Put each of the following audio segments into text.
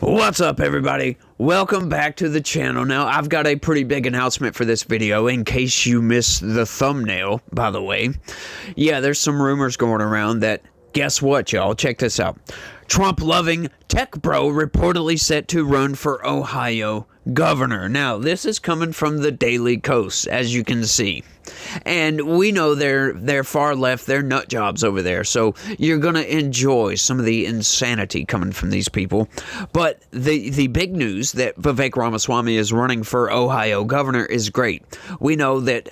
What's up, everybody? Welcome back to the channel. Now, I've got a pretty big announcement for this video in case you missed the thumbnail, by the way. Yeah, there's some rumors going around that, guess what, y'all? Check this out. Trump-loving tech bro reportedly set to run for Ohio governor. Now, this is coming from the Daily Kos, as you can see. And we know they're far left, they're nut jobs over there, so you're going to enjoy some of the insanity coming from these people. But the big news that Vivek Rammaswamy is running for Ohio governor is great. We know that,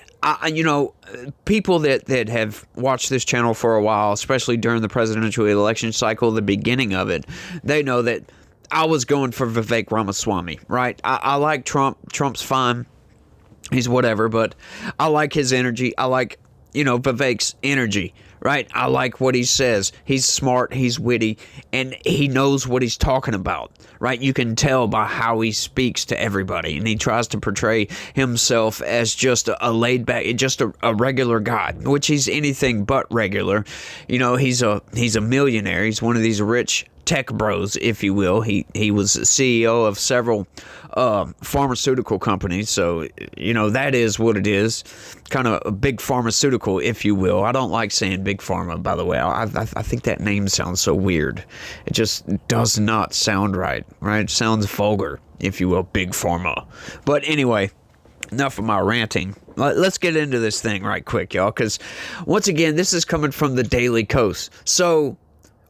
people that have watched this channel for a while, especially during the presidential election cycle, the beginning of it, they know that I was going for Vivek Rammaswamy, right? I like Trump. Trump's fine. He's whatever, but I like his energy. I like, Vivek's energy, right? I like what he says. He's smart, he's witty, and he knows what he's talking about, right? You can tell by how he speaks to everybody, and he tries to portray himself as just a laid-back, just a regular guy, which he's anything but regular. He's a millionaire. He's one of these rich tech bros, if you will. He was CEO of several pharmaceutical companies, so that is what it is, kind of a big pharmaceutical, if you will. I don't like saying big pharma, by the way. I think that name sounds so weird. It just does not sound right? It sounds vulgar, if you will, big pharma. But anyway, enough of my ranting. Let's get into this thing right quick, y'all, because once again, this is coming from the Daily Kos. So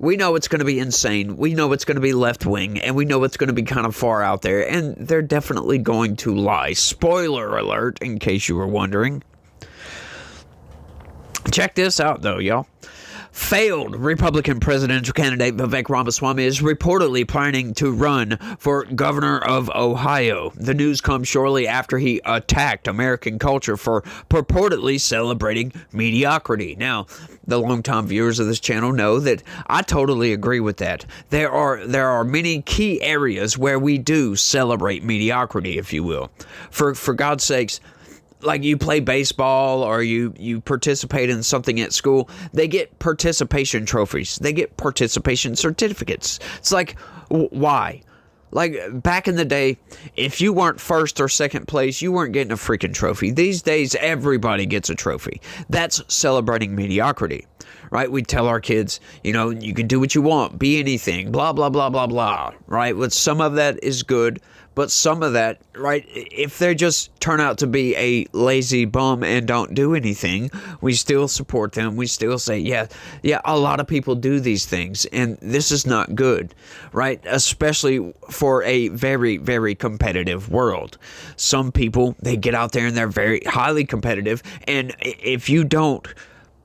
we know it's going to be insane. We know it's going to be left-wing, and we know it's going to be kind of far out there, and they're definitely going to lie. Spoiler alert, in case you were wondering. Check this out, though, y'all. Failed Republican presidential candidate Vivek Rammaswamy is reportedly planning to run for governor of Ohio. The news comes shortly after he attacked American culture for purportedly celebrating mediocrity. Now, the longtime viewers of this channel know that I totally agree with that. There are many key areas where we do celebrate mediocrity, if you will. For God's sakes, like you play baseball or you participate in something at school, they get participation trophies. They get participation certificates. It's like, why? Like back in the day, if you weren't first or second place, you weren't getting a freaking trophy. These days, everybody gets a trophy. That's celebrating mediocrity, right? We tell our kids, you can do what you want, be anything, blah, blah, blah, blah, blah, right? But some of that is good. But some of that, right, if they just turn out to be a lazy bum and don't do anything, we still support them. We still say, yeah, a lot of people do these things, and this is not good, right? Especially for a very, very competitive world. Some people, they get out there and they're very highly competitive, and if you don't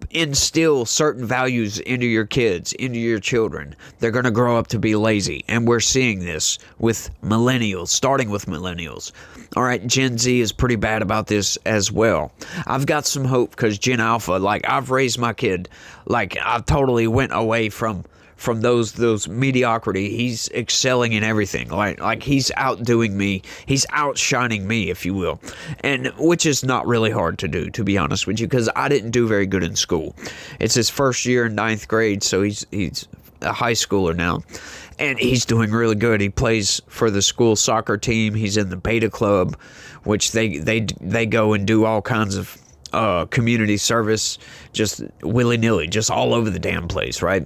instill certain values into your kids, into your children, they're going to grow up to be lazy. And we're seeing this with millennials, starting with millennials. All right, Gen Z is pretty bad about this as well. I've got some hope because Gen Alpha, like I've raised my kid, like I totally went away from those mediocrity. He's excelling in everything. Like he's outdoing me. He's outshining me, if you will. And which is not really hard to do, to be honest with you, because I didn't do very good in school. It's his first year in 9th grade, so he's a high schooler now. And he's doing really good. He plays for the school soccer team. He's in the beta club, which they go and do all kinds of community service, just willy-nilly, just all over the damn place, right?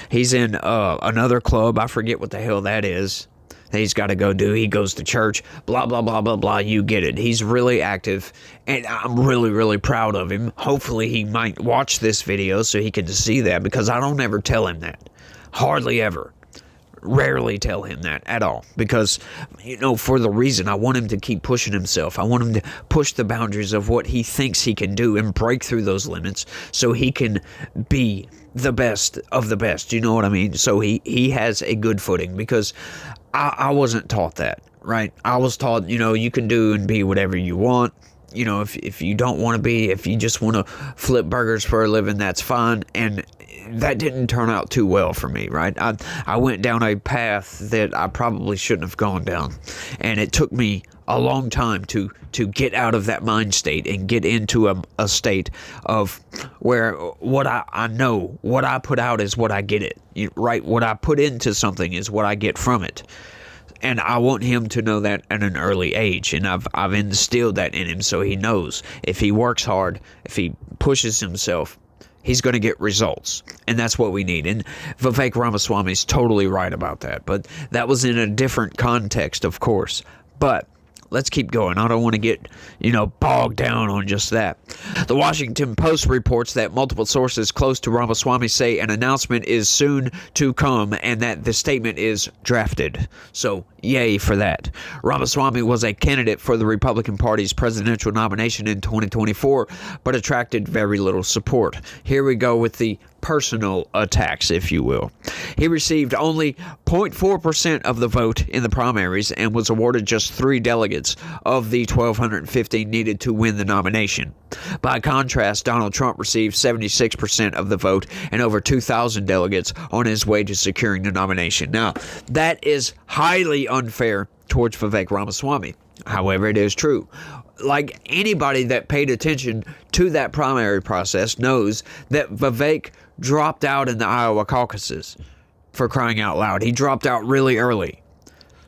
He's in another club. I forget what the hell that is. He's got to go do. He goes to church, blah, blah, blah, blah, blah. You get it. He's really active, and I'm really, really proud of him. Hopefully, he might watch this video so he can see that, because I don't ever tell him that. Hardly ever. Rarely tell him that at all, because for the reason I want him to keep pushing himself. I want him to push the boundaries of what he thinks he can do and break through those limits so he can be the best of the best. You know what I mean? So he has a good footing, because I wasn't taught that, right? I was taught, you can do and be whatever you want. If you don't want to be, if you just want to flip burgers for a living, that's fine. And that didn't turn out too well for me, right? I went down a path that I probably shouldn't have gone down. And it took me a long time to get out of that mind state and get into a state of where what I know, what I put out is what I get it, right? What I put into something is what I get from it. And I want him to know that at an early age. And I've instilled that in him so he knows if he works hard, if he pushes himself, he's going to get results. And that's what we need. And Vivek Ramaswamy is totally right about that. But that was in a different context, of course. But let's keep going. I don't want to get, bogged down on just that. The Washington Post reports that multiple sources close to Ramaswamy say an announcement is soon to come and that the statement is drafted. So, yay for that. Ramaswamy was a candidate for the Republican Party's presidential nomination in 2024, but attracted very little support. Here we go with the personal attacks, if you will. He received only 0.4% of the vote in the primaries and was awarded just 3 delegates of the 1,215 needed to win the nomination. By contrast, Donald Trump received 76% of the vote and over 2,000 delegates on his way to securing the nomination. Now, that is highly unfair towards Vivek Ramaswamy. However, it is true. Like anybody that paid attention to that primary process knows that Vivek dropped out in the Iowa caucuses, for crying out loud. He dropped out really early.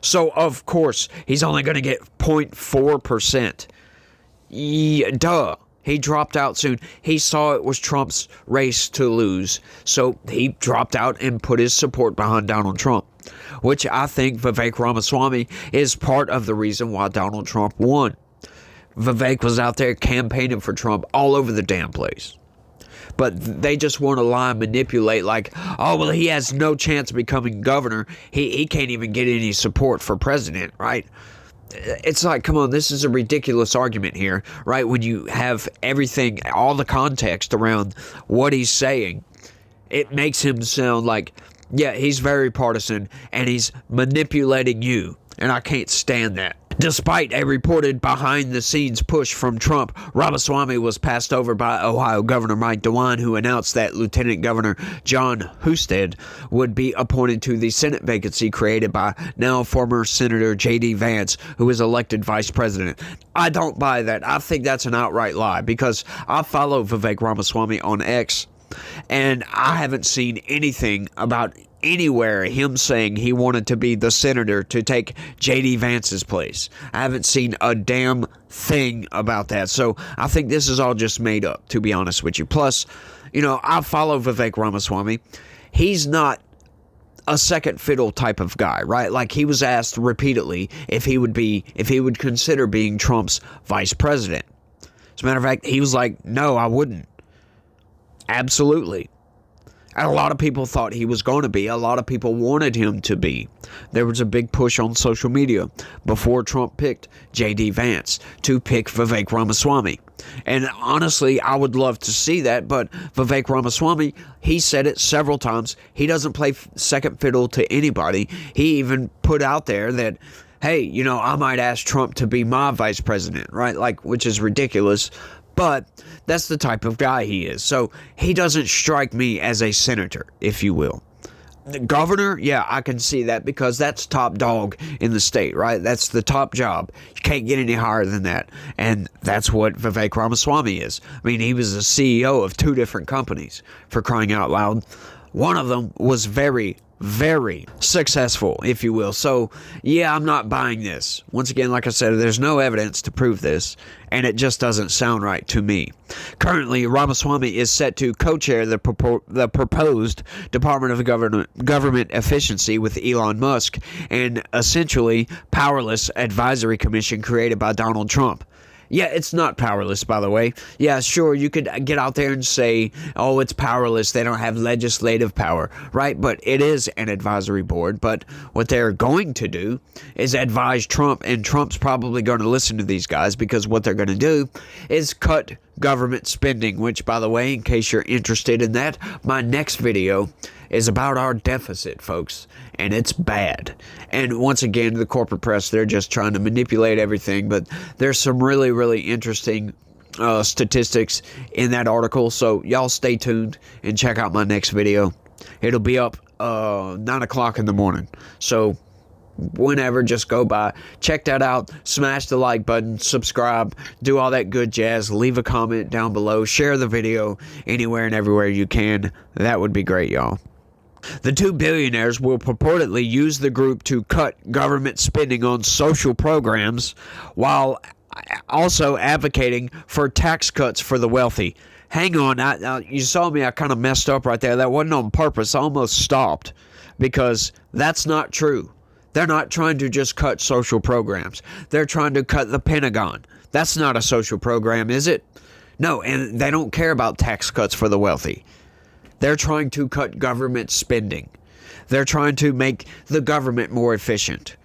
So, of course, he's only going to get 0.4%. Duh. He dropped out soon. He saw it was Trump's race to lose. So he dropped out and put his support behind Donald Trump, which I think Vivek Ramaswamy is part of the reason why Donald Trump won. Vivek was out there campaigning for Trump all over the damn place. But they just want to lie and manipulate like, oh, well, he has no chance of becoming governor. He can't even get any support for president, right? It's like, come on, this is a ridiculous argument here, right? When you have everything, all the context around what he's saying, it makes him sound like, yeah, he's very partisan and he's manipulating you. And I can't stand that. Despite a reported behind-the-scenes push from Trump, Ramaswamy was passed over by Ohio Governor Mike DeWine, who announced that Lieutenant Governor John Husted would be appointed to the Senate vacancy created by now former Senator J.D. Vance, who was elected vice president. I don't buy that. I think that's an outright lie because I follow Vivek Ramaswamy on X, and I haven't seen anything about anywhere him saying he wanted to be the senator to take J.D. Vance's place. I haven't seen a damn thing about that. So I think this is all just made up, to be honest with you. Plus, I follow Vivek Ramaswamy. He's not a second fiddle type of guy, right? Like he was asked repeatedly if he would consider being Trump's vice president. As a matter of fact, he was like, no, I wouldn't. Absolutely. And a lot of people thought he was going to be. A lot of people wanted him to be. There was a big push on social media before Trump picked J.D. Vance to pick Vivek Ramaswamy. And honestly, I would love to see that. But Vivek Ramaswamy, he said it several times. He doesn't play second fiddle to anybody. He even put out there that, hey, I might ask Trump to be my vice president, right? Like, which is ridiculous. But that's the type of guy he is. So he doesn't strike me as a senator, if you will. The governor, yeah, I can see that because that's top dog in the state, right? That's the top job. You can't get any higher than that. And that's what Vivek Ramaswamy is. I mean, he was the CEO of 2 different companies, for crying out loud. One of them was very successful, if you will. So, yeah, I'm not buying this. Once again, like I said, there's no evidence to prove this, and it just doesn't sound right to me. Currently, Ramaswamy is set to co-chair the proposed Department of Government Efficiency with Elon Musk, an essentially powerless advisory commission created by Donald Trump. Yeah, it's not powerless, by the way. Yeah, sure, you could get out there and say, oh, it's powerless. They don't have legislative power, right? But it is an advisory board. But what they're going to do is advise Trump, and Trump's probably going to listen to these guys because what they're going to do is cut government spending, which, by the way, in case you're interested in that, my next video is about our deficit, folks, and it's bad. And once again, the corporate press, they're just trying to manipulate everything, but there's some really interesting statistics in that article, so y'all stay tuned and check out my next video. It'll be up 9 o'clock in the morning, so whenever, just go by, check that out, smash the like button, subscribe, do all that good jazz, leave a comment down below, share the video anywhere and everywhere you can. That would be great, y'all. The two billionaires will purportedly use the group to cut government spending on social programs while also advocating for tax cuts for the wealthy. Hang on, you saw me, I kind of messed up right there. That wasn't on purpose. I almost stopped because that's not true. They're not trying to just cut social programs. They're trying to cut the Pentagon. That's not a social program, is it? No, and they don't care about tax cuts for the wealthy. They're trying to cut government spending. They're trying to make the government more efficient,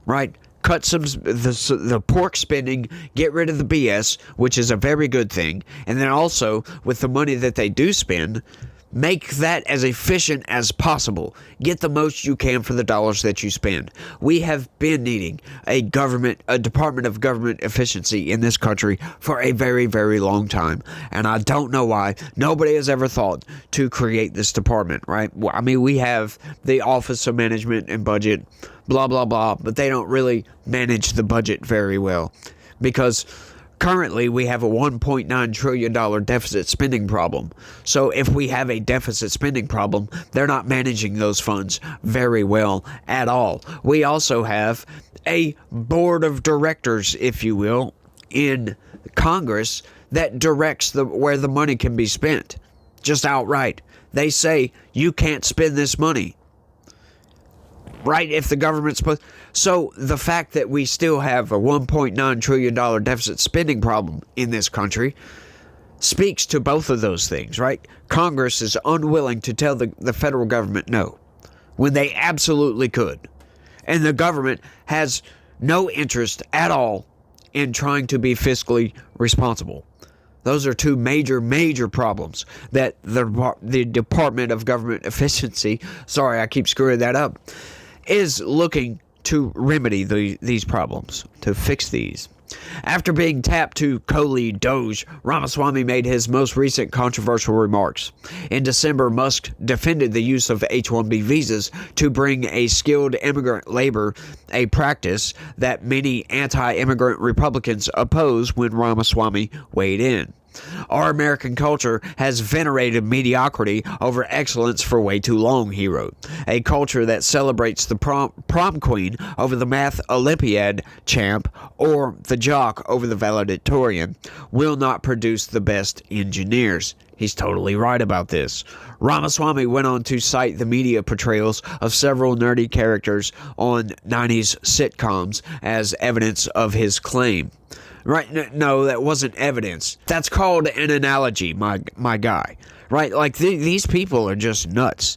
right? Cut the pork spending, get rid of the BS, which is a very good thing. And then also, with the money that they do spend, make that as efficient as possible. Get the most you can for the dollars that you spend. We have been needing a Department of Government Efficiency in this country for a very, very long time. And I don't know why nobody has ever thought to create this department, right? I mean, we have the Office of Management and Budget, blah, blah, blah, but they don't really manage the budget very well because currently, we have a $1.9 trillion deficit spending problem. So if we have a deficit spending problem, they're not managing those funds very well at all. We also have a board of directors, if you will, in Congress that directs where the money can be spent. Just outright. They say, you can't spend this money. Right? If the government's supposed... So the fact that we still have a $1.9 trillion deficit spending problem in this country speaks to both of those things, right? Congress is unwilling to tell the federal government no, when they absolutely could. And the government has no interest at all in trying to be fiscally responsible. Those are two major, major problems that the Department of Government Efficiency, sorry, I keep screwing that up, is looking to remedy these problems, to fix these. After being tapped to co-lead Doge, Ramaswamy made his most recent controversial remarks. In December, Musk defended the use of H-1B visas to bring a skilled immigrant labor, a practice that many anti-immigrant Republicans oppose when Ramaswamy weighed in. Our American culture has venerated mediocrity over excellence for way too long, he wrote. A culture that celebrates the prom queen over the math Olympiad champ or the jock over the valedictorian will not produce the best engineers. He's totally right about this. Ramaswamy went on to cite the media portrayals of several nerdy characters on 90s sitcoms as evidence of his claim. Right? No, that wasn't evidence. That's called an analogy, my guy. Right? Like, these people are just nuts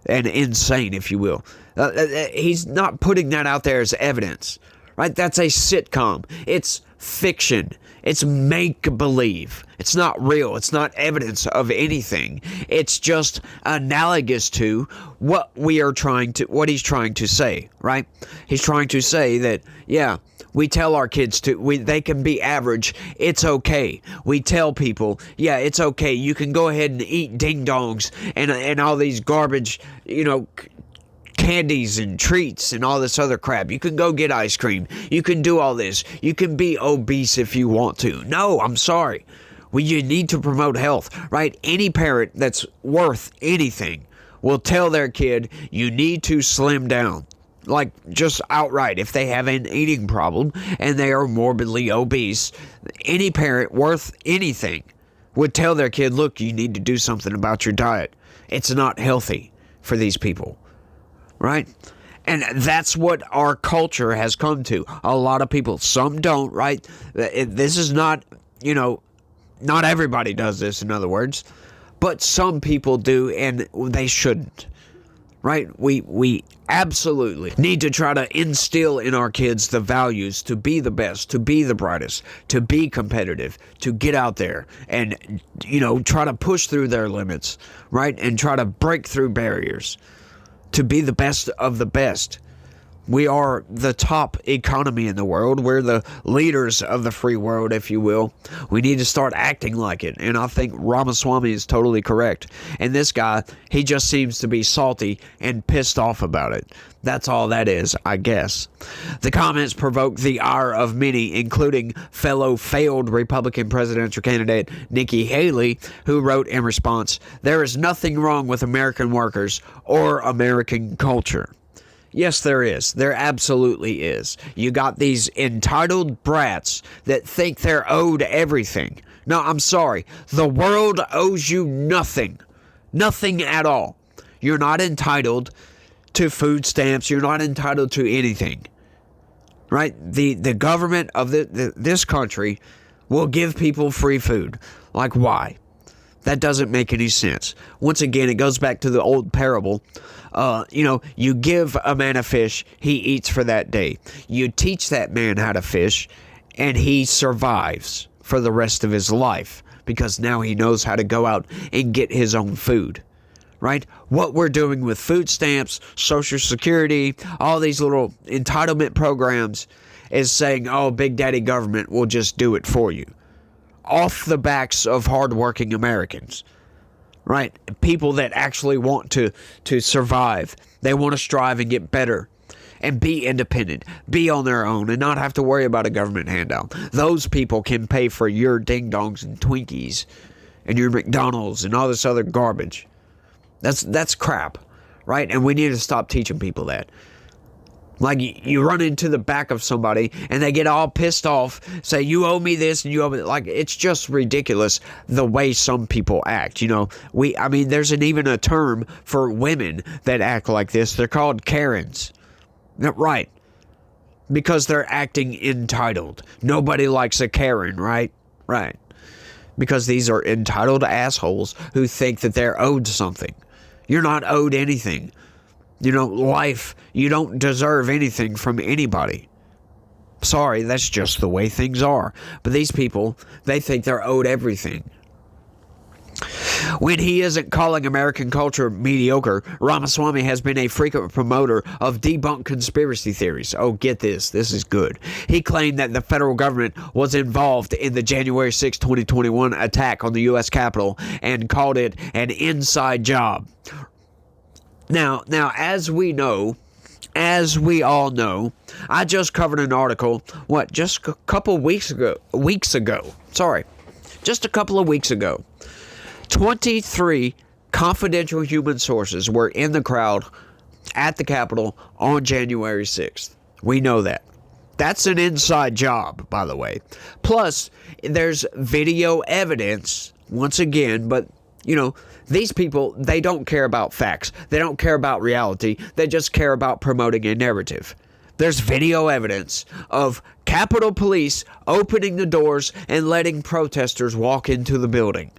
and insane, if you will. He's not putting that out there as evidence. Right? That's a sitcom. It's fiction. It's make-believe. It's not real. It's not evidence of anything. It's just analogous to what he's trying to say, right? He's trying to say that, yeah, we tell our kids they can be average. It's okay. We tell people, yeah, it's okay. You can go ahead and eat ding-dongs and all these garbage, candies and treats and all this other crap. You can go get ice cream. You can do all this. You can be obese if you want to. No, I'm sorry. You need to promote health, right? Any parent that's worth anything will tell their kid, you need to slim down. Like, just outright. If they have an eating problem and they are morbidly obese, any parent worth anything would tell their kid, look, you need to do something about your diet. It's not healthy for these people. Right? And that's what our culture has come to. A lot of people, some don't, right? This is not, not everybody does this, in other words. But some people do, and they shouldn't. Right? We absolutely need to try to instill in our kids the values to be the best, to be the brightest, to be competitive, to get out there and, try to push through their limits, right? And try to break through barriers. To be the best of the best. We are the top economy in the world. We're the leaders of the free world, if you will. We need to start acting like it. And I think Ramaswamy is totally correct. And this guy, he just seems to be salty and pissed off about it. That's all that is, I guess. The comments provoked the ire of many, including fellow failed Republican presidential candidate Nikki Haley, who wrote in response, "There is nothing wrong with American workers or American culture." Yes, there is. There absolutely is. You got these entitled brats that think they're owed everything. No, I'm sorry. The world owes you nothing. Nothing at all. You're not entitled to food stamps. You're not entitled to anything. Right? The government of this country will give people free food. Like, why? That doesn't make any sense. Once again, it goes back to the old parable. You give a man a fish, he eats for that day. You teach that man how to fish, and he survives for the rest of his life because now he knows how to go out and get his own food. Right? What we're doing with food stamps, Social Security, all these little entitlement programs is saying, oh, Big Daddy government will just do it for you. Off the backs of hardworking Americans. Right? People that actually want to survive. They want to strive and get better. And be independent. Be on their own and not have to worry about a government handout. Those people can pay for your ding-dongs and Twinkies. And your McDonald's and all this other garbage. That's crap. Right? And we need to stop teaching people that. Like, you run into the back of somebody and they get all pissed off, say, you owe me this and you owe me that. Like, it's just ridiculous the way some people act. There's even a term for women that act like this. They're called Karens. Right. Because they're acting entitled. Nobody likes a Karen, right? Right. Because these are entitled assholes who think that they're owed something. You're not owed anything. Life, you don't deserve anything from anybody. Sorry, that's just the way things are. But these people, they think they're owed everything. When he isn't calling American culture mediocre, Ramaswamy has been a frequent promoter of debunked conspiracy theories. Oh, get this. This is good. He claimed that the federal government was involved in the January 6, 2021 attack on the U.S. Capitol and called it an inside job. Now, as we all know, I just covered an article, just a couple of weeks ago. Just a couple of weeks ago. 23 confidential human sources were in the crowd at the Capitol on January 6th. We know that. That's an inside job, by the way. Plus, there's video evidence, once again, but, these people, they don't care about facts. They don't care about reality. They just care about promoting a narrative. There's video evidence of Capitol Police opening the doors and letting protesters walk into the building.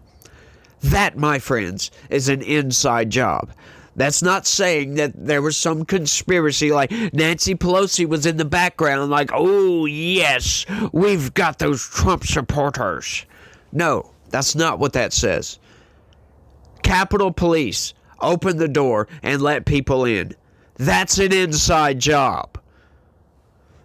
That, my friends, is an inside job. That's not saying that there was some conspiracy like Nancy Pelosi was in the background like, oh, yes, we've got those Trump supporters. No, that's not what that says. Capitol Police open the door and let people in. That's an inside job.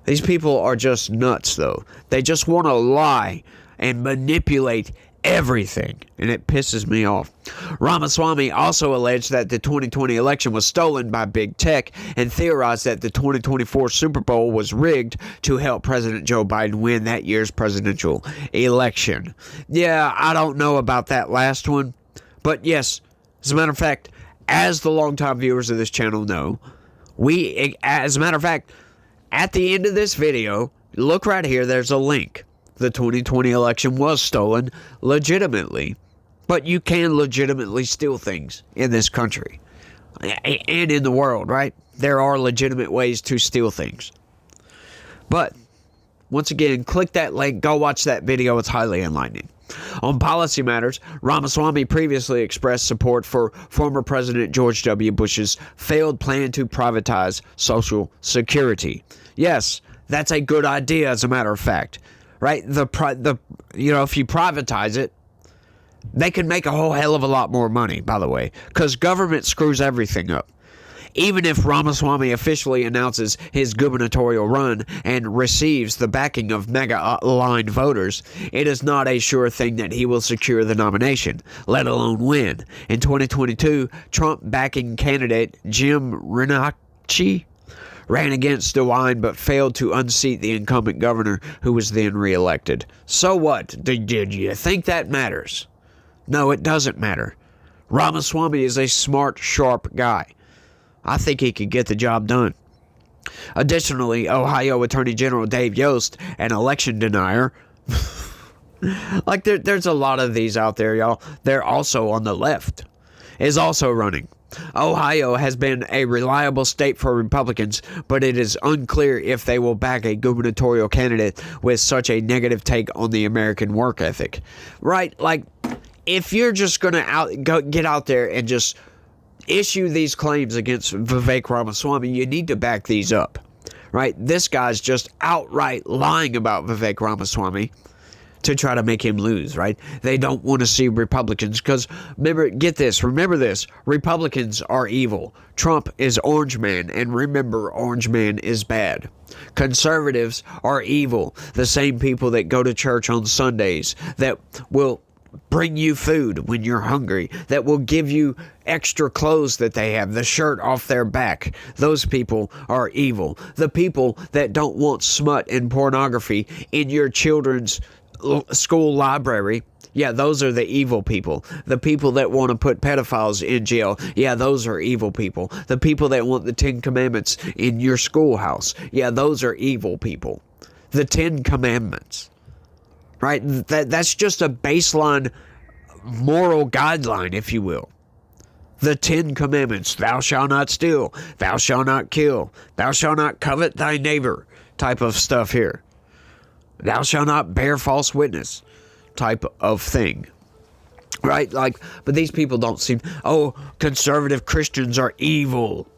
These people are just nuts, though. They just want to lie and manipulate everything, and it pisses me off. Ramaswamy also alleged that the 2020 election was stolen by big tech and theorized that the 2024 Super Bowl was rigged to help President Joe Biden win that year's presidential election. Yeah, I don't know about that last one. But yes, as a matter of fact, as the longtime viewers of this channel know, as a matter of fact, at the end of this video, look right here, there's a link. The 2020 election was stolen legitimately. But you can legitimately steal things in this country. And in the world, right? There are legitimate ways to steal things. But, once again, click that link, go watch that video, it's highly enlightening. On policy matters, Ramaswamy previously expressed support for former President George W. Bush's failed plan to privatize Social Security. Yes, that's a good idea, as a matter of fact. Right? If you privatize it, they can make a whole hell of a lot more money, by the way, because government screws everything up. Even if Ramaswamy officially announces his gubernatorial run and receives the backing of mega-aligned voters, it is not a sure thing that he will secure the nomination, let alone win. In 2022, Trump-backing candidate Jim Renacci ran against DeWine but failed to unseat the incumbent governor who was then reelected. So what? Did you think that matters? No, it doesn't matter. Ramaswamy is a smart, sharp guy. I think he could get the job done. Additionally, Ohio Attorney General Dave Yost, an election denier, like there's a lot of these out there, y'all. They're also on the left, is also running. Ohio has been a reliable state for Republicans, but it is unclear if they will back a gubernatorial candidate with such a negative take on the American work ethic. Right? Like, if you're just going to get out there and just issue these claims against Vivek Rammaswamy, you need to back these up. Right? This guy's just outright lying about Vivek Rammaswamy to try to make him lose, right? They don't want to see Republicans because, remember this, Republicans are evil. Trump is Orange Man, and remember, Orange Man is bad. Conservatives are evil, the same people that go to church on Sundays, that will bring you food when you're hungry, that will give you extra clothes that they have, the shirt off their back. Those people are evil. The people that don't want smut and pornography in your children's school library, yeah, those are the evil people. The people that want to put pedophiles in jail, yeah, those are evil people. The people that want the 10 Commandments in your schoolhouse, yeah, those are evil people. The 10 Commandments, right? That's just a baseline moral guideline, if you will. The 10 Commandments: thou shalt not steal, thou shalt not kill, thou shalt not covet thy neighbor, type of stuff here. Thou shalt not bear false witness, type of thing. Right? Like, but these people don't seem, oh, conservative Christians are evil.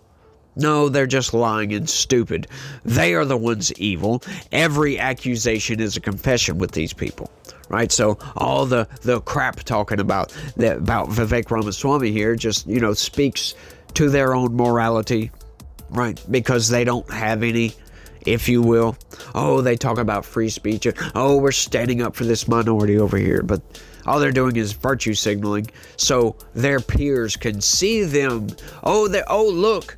No, they're just lying and stupid. They are the ones evil. Every accusation is a confession with these people. Right? So all the crap talking about Vivek Ramaswamy here just, speaks to their own morality. Right? Because they don't have any, if you will. Oh, they talk about free speech. Oh, we're standing up for this minority over here. But all they're doing is virtue signaling so their peers can see them. Oh, look,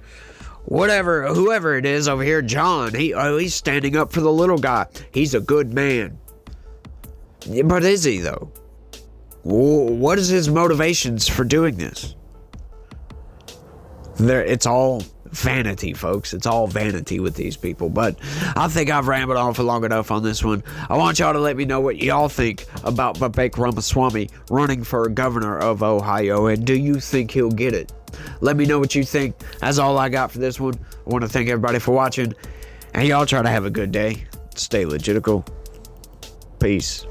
whoever it is over here, John, he's standing up for the little guy. He's a good man. But is he, though? What is his motivations for doing this? It's all vanity, folks. It's all vanity with these people. But I think I've rambled on for long enough on this one. I want y'all to let me know what y'all think about Vivek Ramaswamy running for governor of Ohio, and do you think he'll get it? Let me know what you think. That's all I got for this one. I want to thank everybody for watching, and y'all try to have a good day. Stay legitical. Peace.